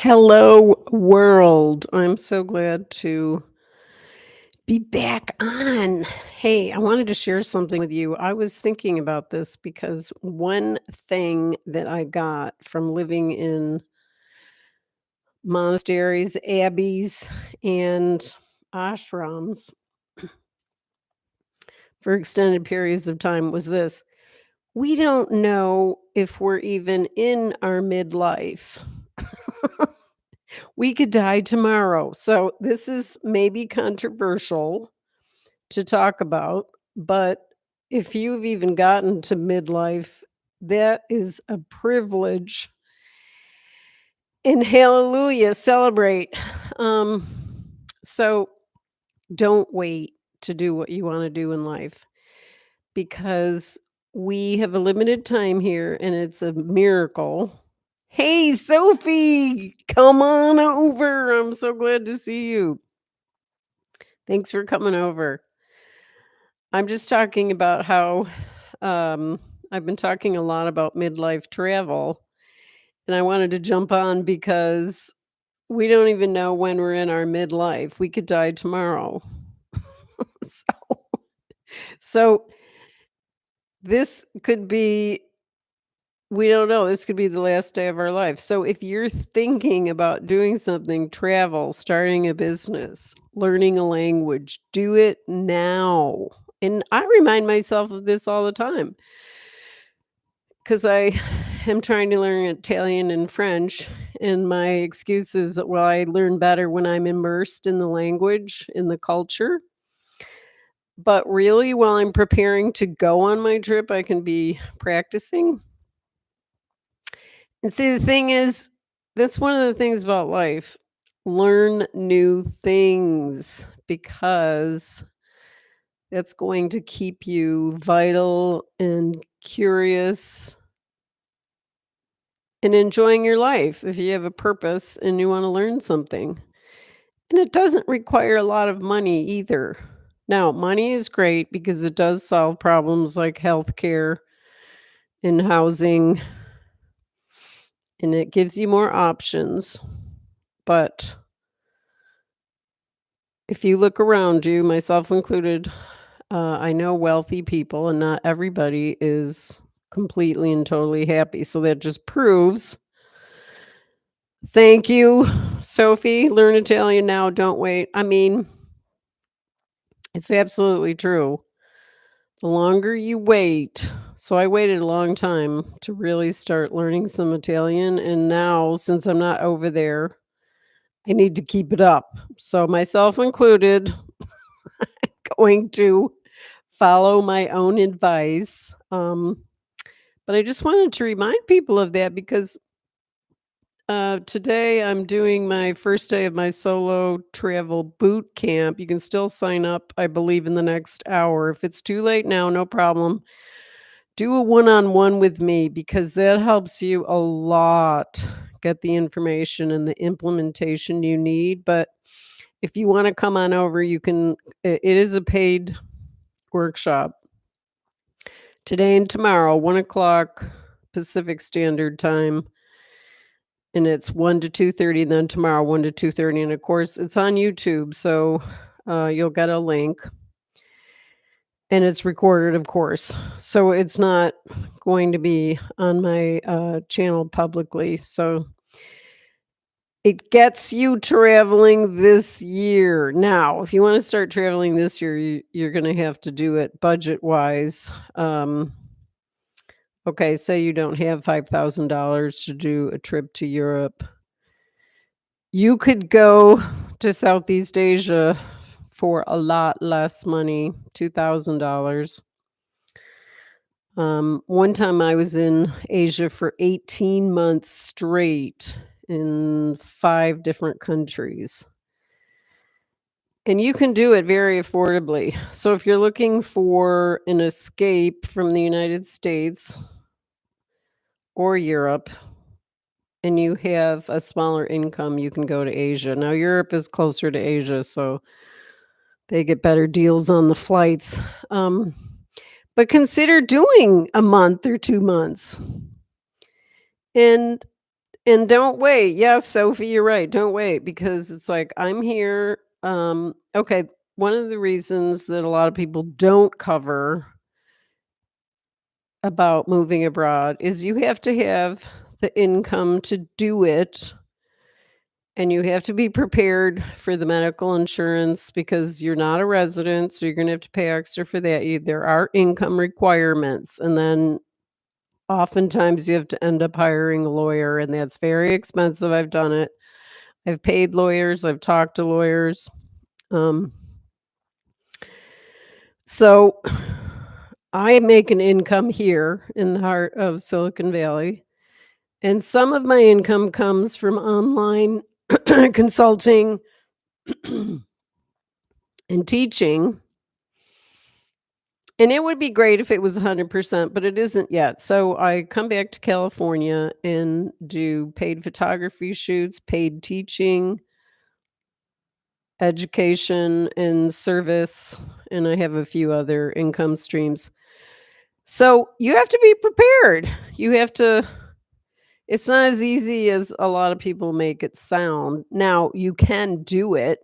Hello, world. I'm so glad to be back on. Hey, I wanted to share something with you. I was thinking about this because one thing that I got from living in monasteries, abbeys, and ashrams for extended periods of time was this: we don't know if we're even in our midlife. We could die tomorrow. So, this is maybe controversial to talk about, but if you've even gotten to midlife, that is a privilege. And hallelujah, celebrate. Um, so don't wait to do what you want to do in life because we have a limited time here and it's a miracle. Hey, Sophie, come on over. I'm so glad to see you. Thanks for coming over. I'm just talking about how I've been talking a lot about midlife travel, and I wanted to jump on because we don't even know when we're in our midlife. We could die tomorrow. so, so this could be, we don't know. This could be the last day of our life. So if you're thinking about doing something, travel, starting a business, learning a language, do it now. And I remind myself of this all the time. 'Cause I am trying to learn Italian and French, and my excuse is, well, I learn better when I'm immersed in the language, in the culture. But really, while I'm preparing to go on my trip, I can be practicing. And see, the thing is, that's one of the things about life. Learn new things because that's going to keep you vital and curious and enjoying your life if you have a purpose and you want to learn something. And it doesn't require a lot of money either. Now, money is great because it does solve problems like healthcare and housing, and it gives you more options. But if you look around you, myself included, I know wealthy people, and not everybody is completely and totally happy. So that just proves. Thank you, Sophie. Learn Italian now, don't wait. I mean, it's absolutely true. The longer you wait, so I waited a long time to really start learning some Italian, and now since I'm not over there, I need to keep it up. So myself included, going to follow my own advice. But I just wanted to remind people of that because today I'm doing my first day of my solo travel boot camp. You can still sign up, I believe, in the next hour. If it's too late now, no problem. Do a one-on-one with me because that helps you a lot get the information and the implementation you need. But if you want to come on over, you can. It is a paid workshop today and tomorrow, 1 o'clock Pacific Standard Time. And it's 1 to 2:30, and then tomorrow 1 to 2:30, and of course, it's on YouTube, so, you'll get a link, and it's recorded, of course, so it's not going to be on my, channel publicly, so it gets you traveling this year. Now, if you wanna start traveling this year, you're gonna have to do it budget-wise. Okay, say you don't have $5,000 to do a trip to Europe. You could go to Southeast Asia for a lot less money, $2,000. One time I was in Asia for 18 months straight in 5 different countries. And you can do it very affordably. So if you're looking for an escape from the United States or Europe and you have a smaller income, you can go to Asia. Now Europe is closer to Asia, so they get better deals on the flights. Um, but consider doing a month or 2 months. And And don't wait. Yes, Sophie, you're right. Don't wait because it's like I'm here. Okay, one of the reasons that a lot of people don't cover about moving abroad is you have to have the income to do it, and you have to be prepared for the medical insurance because you're not a resident, so you're going to have to pay extra for that. There are income requirements, and then oftentimes you have to end up hiring a lawyer, and that's very expensive. I've done it. I've paid lawyers, I've talked to lawyers. Um, so I make an income here in the heart of Silicon Valley, and some of my income comes from online consulting and teaching. And it would be great if it was 100%, but it isn't yet. So I come back to California and do paid photography shoots, paid teaching, education, and service, and I have a few other income streams. So you have to be prepared. You have to It's not as easy as a lot of people make it sound. Now, you can do it,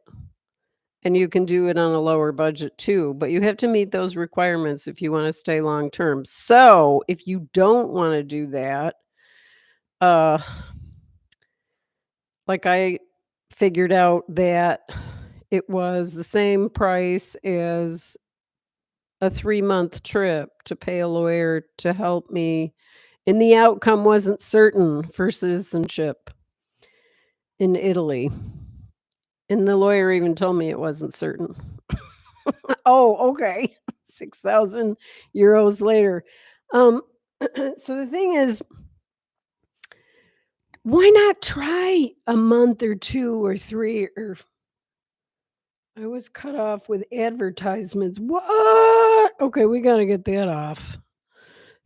and you can do it on a lower budget too, but you have to meet those requirements if you wanna stay long term. So, if you don't wanna do that, uh, like I figured out that it was the same price as a 3-month trip to pay a lawyer to help me, and the outcome wasn't certain for citizenship in Italy, and the lawyer even told me it wasn't certain. Oh, okay. 6,000 euros later. Um, so the thing is, why not try a month or 2 or 3 or I was cut off with advertisements. What? Okay, we gotta get that off.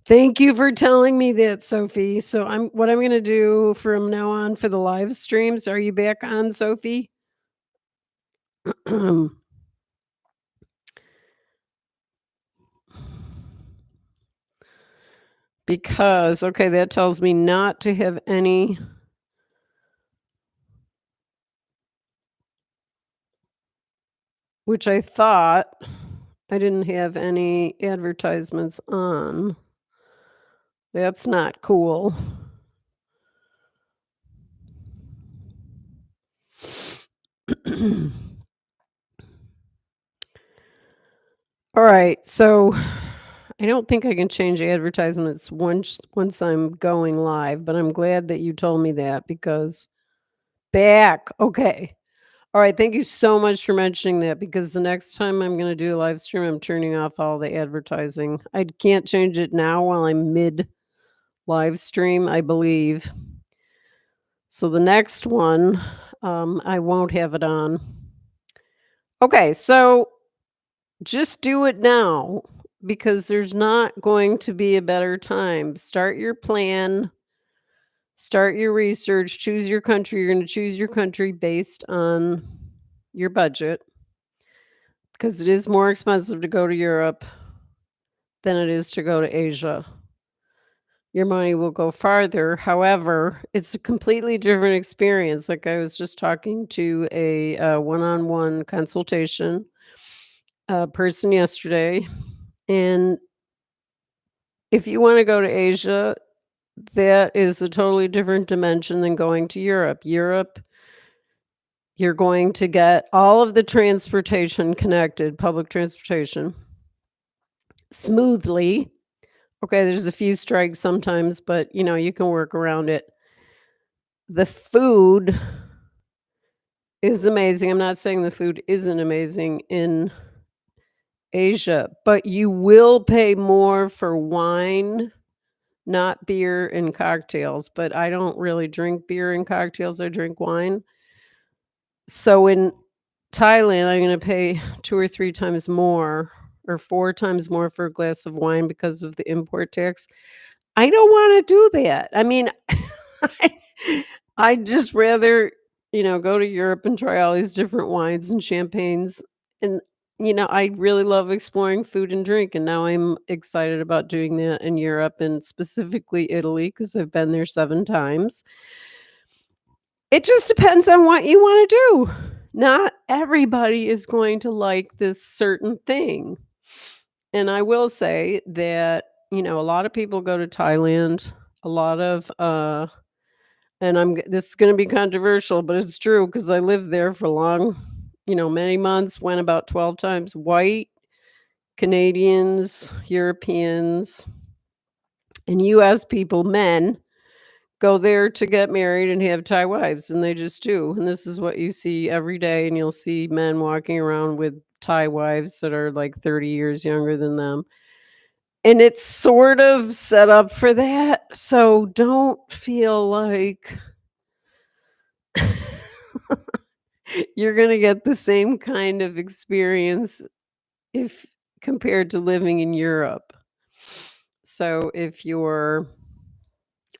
Thank you for telling me that, Sophie. So I'm gonna do from now on for the live streams. Are you back on, Sophie? Because okay, that tells me not to have any, which I thought I didn't have any advertisements on. That's not cool. All right, so I don't think I can change advertisements once I'm going live, but I'm glad that you told me that because back. Okay. All right, thank you so much for mentioning that because the next time I'm gonna do a live stream, I'm turning off all the advertising. I can't change it now while I'm mid live stream, I believe. So the next one, I won't have it on. Okay, so just do it now because there's not going to be a better time. Start your plan, start your research, choose your country. You're going to choose your country based on your budget because it is more expensive to go to Europe than it is to go to Asia. Your money will go farther. However, it's a completely different experience. Like I was just talking to a one-on-one consultation person yesterday, and if you want to go to Asia, that is a totally different dimension than going to Europe. Europe, you're going to get all of the transportation connected, public transportation, smoothly. Okay, there's a few strikes sometimes, but you can work around it. The food is amazing. I'm not saying the food isn't amazing in Asia, but you will pay more for wine, not beer and cocktails, but I don't really drink beer and cocktails, I drink wine. So in Thailand, I'm gonna pay 2 or 3 times more or 4 times more for a glass of wine because of the import tax. I don't wanna do that. I mean, I I'd just rather, go to Europe and try all these different wines and champagnes, and, I really love exploring food and drink, and now I'm excited about doing that in Europe and specifically Italy because 'cause I've been there 7 times. It just depends on what you wanna do. Not everybody is going to like this certain thing. And I will say that, a lot of people go to Thailand, a lot of, and this is gonna be controversial, but it's true because I lived there for long, many months, went about 12 times. White Canadians, Europeans, and US people, men, go there to get married and have Thai wives, and they just do, and this is what you see every day, and you'll see men walking around with Thai wives that are, like, 30 years younger than them, and it's sort of set up for that, so don't feel like you're gonna get the same kind of experience if compared to living in Europe. So, if you're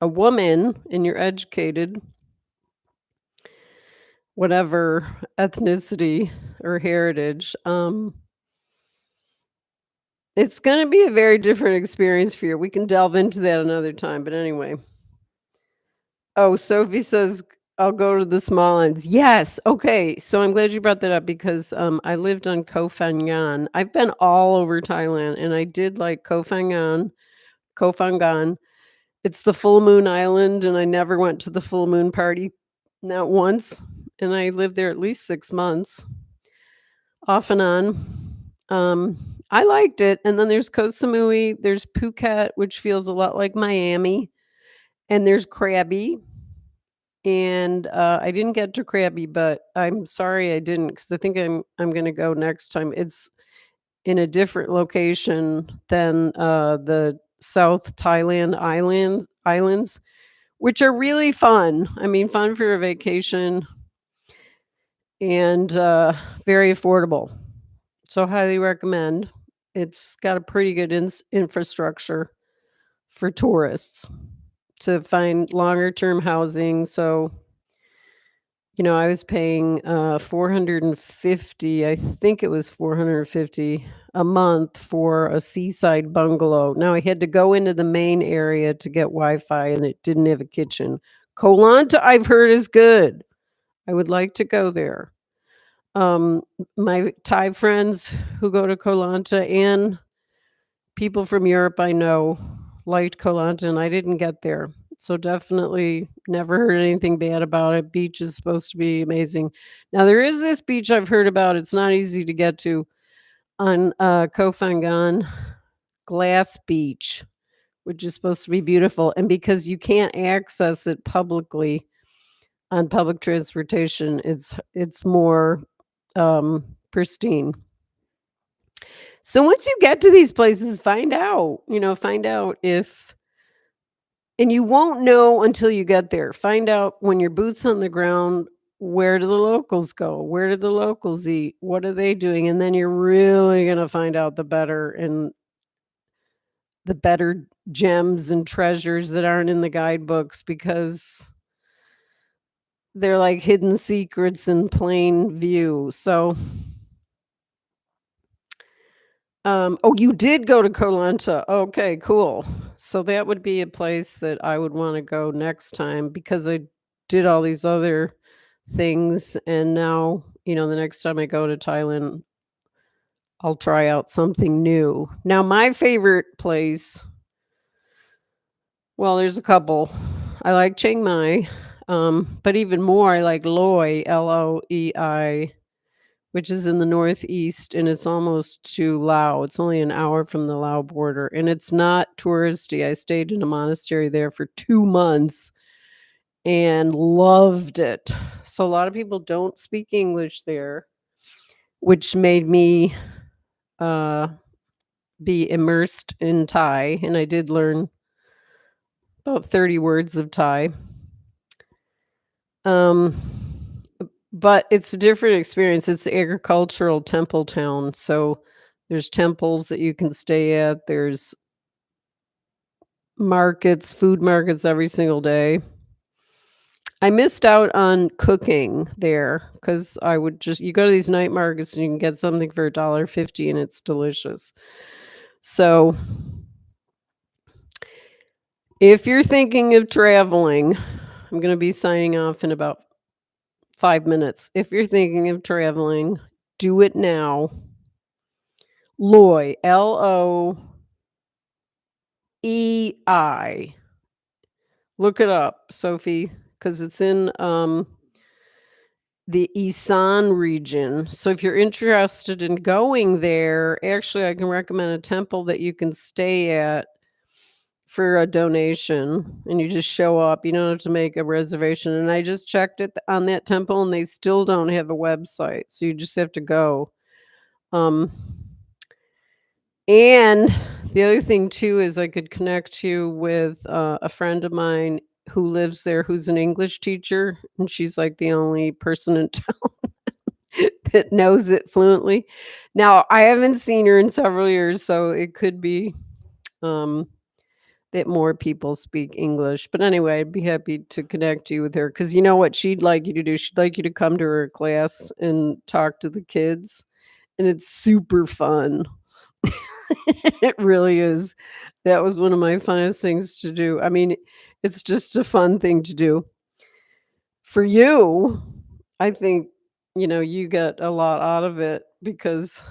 a woman and you're educated, whatever ethnicity or heritage, it's gonna be a very different experience for you. We can delve into that another time, but anyway. Oh, Sophie says, "I'll go to the small ends." Yes, okay, so I'm glad you brought that up because, I lived on Koh Phangan. I've been all over Thailand, and I did like Koh Phangan. It's the full moon island, and I never went to the full moon party, not once, and I lived there at least 6 months, off and on. Um, I liked it, and then there's Koh Samui, there's Phuket, which feels a lot like Miami, and there's Krabi, and, I didn't get to Krabi, but I'm sorry I didn't not because I think I'm gonna go next time. It's in a different location than, the South Thailand islands, which are really fun. I mean, fun for a vacation and, very affordable. So, highly recommend. It's got a pretty good infrastructure for tourists to find longer term housing. So, I was paying 450, I think it was 450 a month for a seaside bungalow. Now I had to go into the main area to get Wi-Fi and it didn't have a kitchen. Koh Lanta I've heard is good. I would like to go there. My Thai friends who go to Koh Lanta and people from Europe I know liked Koh Lanta and I didn't get there. So definitely never heard anything bad about it. Beach is supposed to be amazing. Now there is this beach I've heard about. It's not easy to get to on Koh Phangan Glass Beach, which is supposed to be beautiful. And because you can't access it publicly on public transportation, it's more pristine. So once you get to these places, find out if and you won't know until you get there. Find out when your boots on the ground, where do the locals go? Where do the locals eat? What are they doing? And then you're really gonna find out the better gems and treasures that aren't in the guidebooks because they're like hidden secrets in plain view. So oh, you did go to Koh Lanta. Okay, cool. So that would be a place that I would wanna go next time because I did all these other things, and now, the next time I go to Thailand, I'll try out something new. Now my favorite place well, there's a couple. I like Chiang Mai, but even more, I like Loi, Loei, which is in the Northeast, and it's almost to Laos. It's only an hour from the Lao border, and it's not touristy. I stayed in a monastery there for 2 months and loved it. So a lot of people don't speak English there, which made me, uh, be immersed in Thai, and I did learn about 30 words of Thai. Um, but it's a different experience. It's agricultural temple town, so there's temples that you can stay at. There's markets, food markets every single day. I missed out on cooking there because I would just you go to these night markets and you can get something for $1.50 and it's delicious. So, if you're thinking of traveling, I'm gonna be signing off in about 5 minutes. If you're thinking of traveling, do it now. Loi, Loei. Look it up, Sophie, because it's in, the Isan region. So if you're interested in going there, actually, I can recommend a temple that you can stay at for a donation, and you just show up. You don't have to make a reservation, and I just checked it on that temple, and they still don't have a website, so you just have to go. Um, and the other thing too is I could connect you with, a friend of mine who lives there who's an English teacher, and she's, like, the only person in that knows it fluently. Now, I haven't seen her in several years, so it could be, um, that more people speak English. But anyway, I'd be happy to connect you with her because you know what she'd like you to do? She'd like you to come to her class and talk to the kids, and it's super fun. It really is. That was one of my funnest things to do. I mean, it's just a fun thing to do. For you, I think, you get a lot out of it because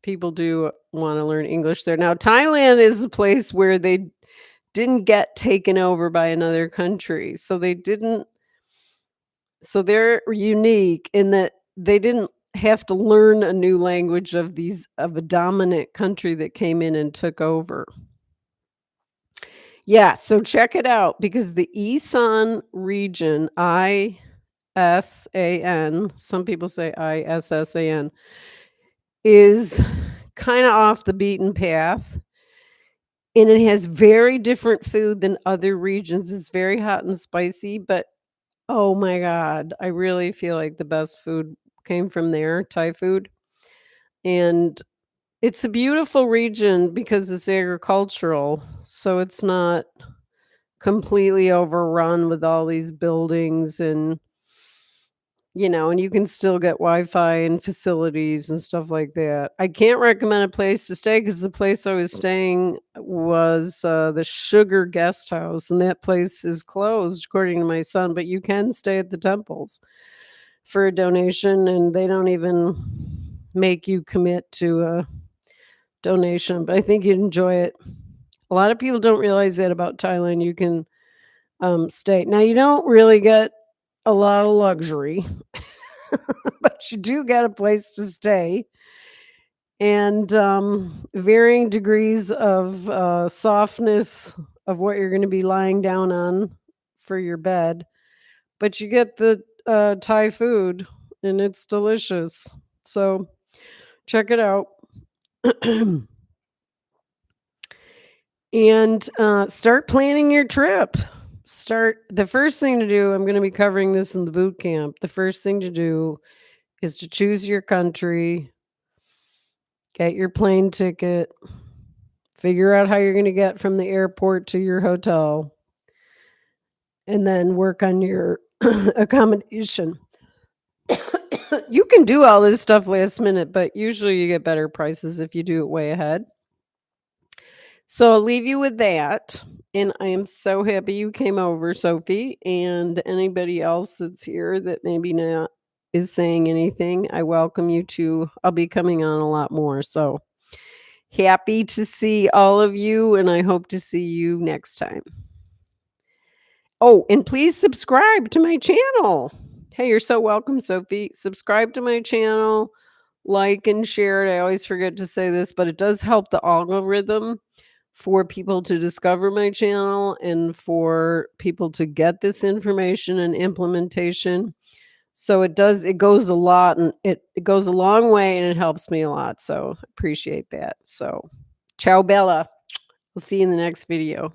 people do wanna learn English there. Now, Thailand is a place where they didn't get taken over by another country, so they're unique in that they didn't have to learn a new language of a dominant country that came in and took over. Yeah, so check it out because the Isan region, ISAN, some people say ISSAN, is kinda off the beaten path, and it has very different food than other regions. It's very hot and spicy, but, oh my god, I really feel like the best food came from there, Thai food, and it's a beautiful region because it's agricultural, so it's not completely overrun with all these buildings and you can still get Wi-Fi and facilities and stuff like that. I can't recommend a place to stay because the place I was staying was, the Sugar Guest House, and that place is closed according to my son, but you can stay at the temples for a donation, and they don't even make you commit to a donation, but I think you'd enjoy it. A lot of people don't realize that about Thailand. You can, stay. Now, you don't really get a lot of luxury, but you do get a place to stay and, varying degrees of, softness of what you're gonna be lying down on for your bed, but you get the, Thai food, and it's delicious. So, check it out. And, start planning your trip. Start the first thing to do, I'm gonna be covering this in the boot camp. The first thing to do is to choose your country, get your plane ticket, figure out how you're gonna get from the airport to your hotel, and then work on your accommodation. You can do all this stuff last minute, but usually you get better prices if you do it way ahead. So I'll leave you with that, and I am so happy you came over, Sophie, and anybody else that's here that maybe not is saying anything, I welcome you to I'll be coming on a lot more, so happy to see all of you, and I hope to see you next time. Oh, and please subscribe to my channel. Hey, you're so welcome, Sophie. Subscribe to my channel, like and share it. I always forget to say this, but it does help the algorithm for people to discover my channel and for people to get this information and implementation. So it goes a lot and it goes a long way and it helps me a lot. So appreciate that. So ciao Bella. We'll see you in the next video.